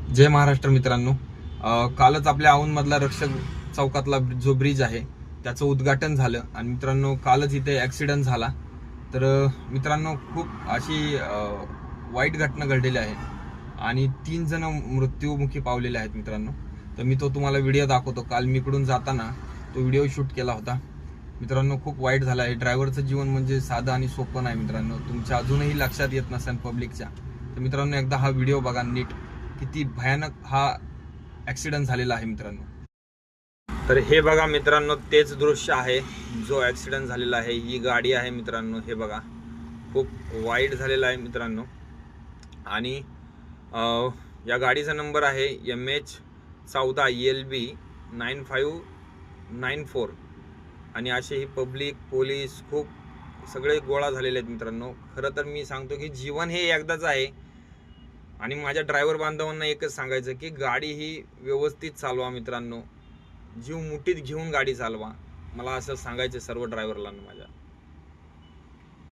जय महाराष्ट्र मित्रांनो. कालच आपल्या औंधमधला रक्षक चौकातला जो ब्रिज आहे त्याचं उद्घाटन झालं आणि मित्रांनो कालच इथे ॲक्सिडेंट झाला. तर मित्रांनो खूप अशी वाईट घटना घडलेली आहे आणि 3 जण मृत्युमुखी पावलेले आहेत मित्रांनो. तर मी तो तुम्हाला व्हिडिओ दाखवतो. काल मी इकडून जाताना तो व्हिडिओ शूट केला होता मित्रांनो. खूप वाईट झाला आहे. ड्रायव्हरचं जीवन म्हणजे साधं आणि सोपं नाही मित्रांनो. तुमच्या अजूनही लक्षात येत नसेल पब्लिकच्या. तर मित्रांनो एकदा हा व्हिडिओ बघा नीट. किती भयानक हा ॲक्सिडेंट झालेला आहे मित्रांनो. तर हे बघा मित्रांनो, तेच दृश्य आहे जो ॲक्सिडेंट झालेला आहे. ही गाडी आहे मित्रांनो, हे बघा खूप वाईट झालेला आहे मित्रांनो. आणि या गाडीचा नंबर आहे MH14 LB 9594. आणि असे ही पब्लिक पोलीस खूप सगळे गोळा झालेले आहेत मित्रांनो. खरं तर मी सांगतो की जीवन हे एकदाच आहे आणि माझ्या ड्रायव्हर बांधवांना एकच सांगायचं की गाडी ही व्यवस्थित चालवा मित्रांनो. जीव मुठीत घेऊन गाडी चालवा. मला असं सांगायचं सर्व ड्रायव्हरला माझ्या.